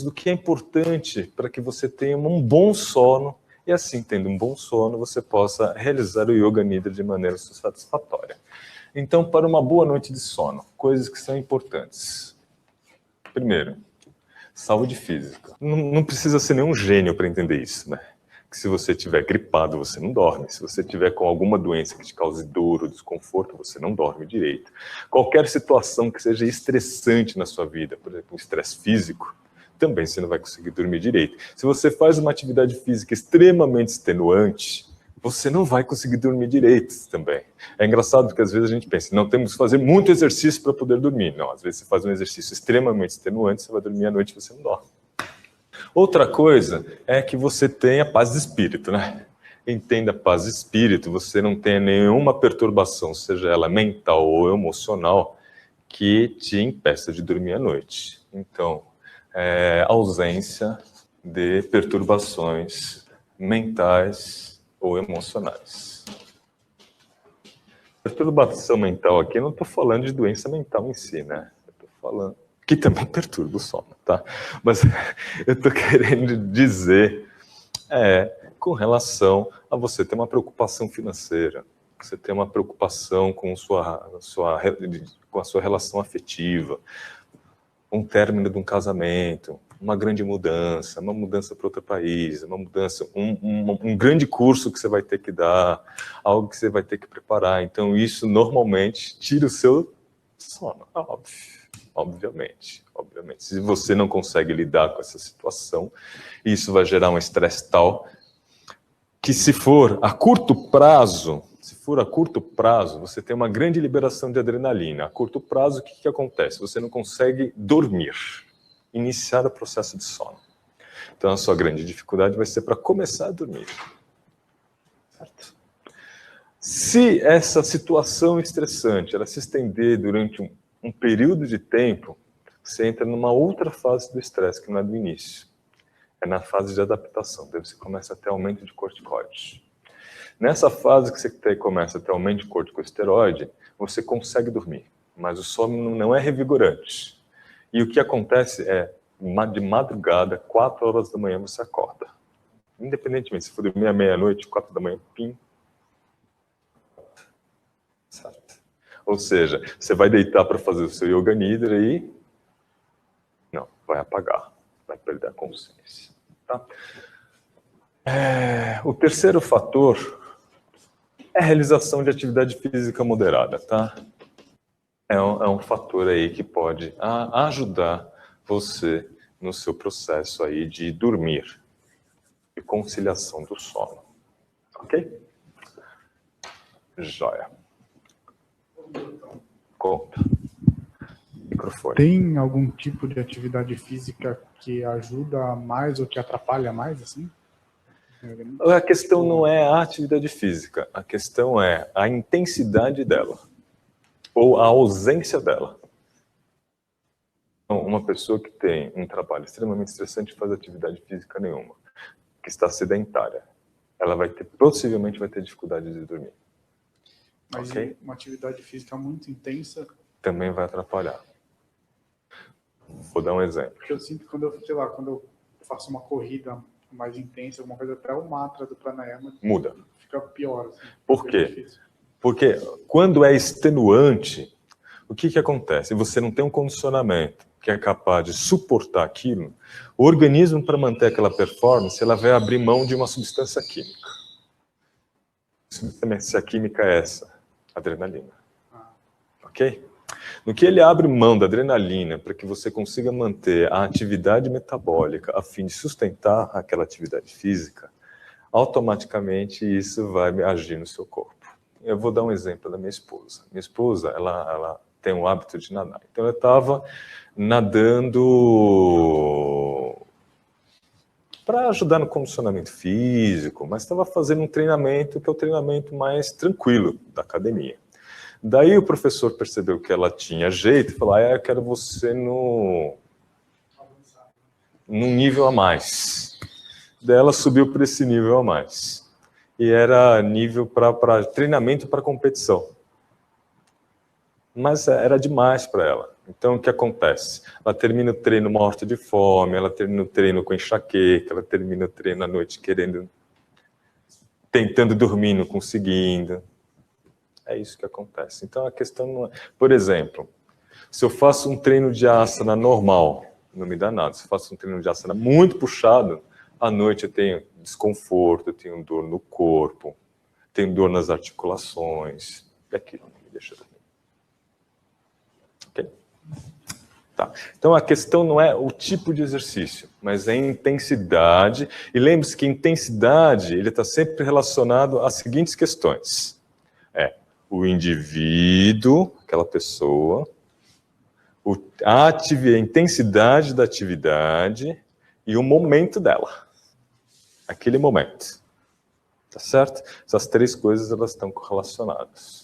do que é importante para que você tenha um bom sono, e assim, tendo um bom sono, você possa realizar o Yoga Nidra de maneira satisfatória. Então, para uma boa noite de sono, coisas que são importantes. Primeiro, saúde física. Não precisa ser nenhum gênio para entender isso, né? Que se você estiver gripado, você não dorme. Se você estiver com alguma doença que te cause dor ou desconforto, você não dorme direito. Qualquer situação que seja estressante na sua vida, por exemplo, um estresse físico, também você não vai conseguir dormir direito. Se você faz uma atividade física extremamente extenuante, você não vai conseguir dormir direito também. É engraçado porque às vezes a gente pensa, não temos que fazer muito exercício para poder dormir. Não, às vezes você faz um exercício extremamente extenuante, você vai dormir à noite e você não dorme. Outra coisa é que você tenha paz de espírito, né? Entenda paz de espírito, você não tenha nenhuma perturbação, seja ela mental ou emocional, que te impeça de dormir à noite. Então, ausência de perturbações mentais ou emocionais. Perturbação mental aqui, eu não estou falando de doença mental em si, né? Eu estou falando que também perturba o sono, tá? Mas eu estou querendo dizer com relação a você ter uma preocupação financeira, você ter uma preocupação com a sua relação afetiva, um término de um casamento, uma grande mudança, uma mudança para outro país, uma mudança, um grande curso que você vai ter que dar, algo que você vai ter que preparar. Então, isso normalmente tira o seu sono, obviamente. Se você não consegue lidar com essa situação, isso vai gerar um estresse tal que se for a curto prazo, você tem uma grande liberação de adrenalina. A curto prazo, o que acontece? Você não consegue dormir, iniciar o processo de sono. Então, a sua grande dificuldade vai ser para começar a dormir. Certo? Se essa situação estressante ela se estender durante um período de tempo, você entra numa outra fase do estresse, que não é do início. É na fase de adaptação. Daí você começa a ter aumento de corticoides. Nessa fase que você começa a ter aumento de corticosteroide, você consegue dormir, mas o sono não é revigorante. E o que acontece é, de madrugada, 4 horas da manhã você acorda. Independentemente, se for dormir à meia-noite, 4 da manhã, pim. Certo. Ou seja, você vai deitar para fazer o seu Yoga Nidra e não, vai apagar, vai perder a consciência. Tá? O terceiro fator é a realização de atividade física moderada, tá? É um fator aí que pode ajudar você no seu processo aí de dormir, de conciliação do sono. Ok? Joia. Conta. Microfone. Tem algum tipo de atividade física que ajuda mais ou que atrapalha mais, assim? A questão não é a atividade física, a questão é a intensidade dela, ou a ausência dela. Então, uma pessoa que tem um trabalho extremamente estressante faz atividade física nenhuma, que está sedentária, ela possivelmente vai ter dificuldade de dormir. Mas okay? Uma atividade física muito intensa também vai atrapalhar. Vou dar um exemplo. Porque eu sinto que quando eu faço uma corrida mais intensa, alguma coisa, até o mantra do pranayama muda. Fica pior. Assim, por quê? Porque quando é extenuante, o que acontece? Você não tem um condicionamento que é capaz de suportar aquilo, o organismo, para manter aquela performance, ela vai abrir mão de uma substância química. A substância química é essa, adrenalina. Ok? No que ele abre mão da adrenalina para que você consiga manter a atividade metabólica a fim de sustentar aquela atividade física, automaticamente isso vai agir no seu corpo. Eu vou dar um exemplo da minha esposa. Minha esposa, ela tem o hábito de nadar. Então, eu estava nadando para ajudar no condicionamento físico, mas estava fazendo um treinamento que é o treinamento mais tranquilo da academia. Daí o professor percebeu que ela tinha jeito e falou, eu quero você num nível a mais. Daí ela subiu para esse nível a mais. E era nível para treinamento para competição. Mas era demais para ela. Então, o que acontece? Ela termina o treino morta de fome, ela termina o treino com enxaqueca, ela termina o treino à noite tentando dormir, não conseguindo. É isso que acontece. Então, a questão não é... Por exemplo, se eu faço um treino de asana normal, não me dá nada. Se eu faço um treino de asana muito puxado, à noite eu tenho desconforto, eu tenho dor no corpo, tenho dor nas articulações, e aquilo não me deixa dormir. Ok? Tá. Então, a questão não é o tipo de exercício, mas é a intensidade. E lembre-se que a intensidade ele está sempre relacionado às seguintes questões. O indivíduo, aquela pessoa, a intensidade da atividade e o momento dela. Aquele momento. Tá certo? Essas três coisas elas estão correlacionadas.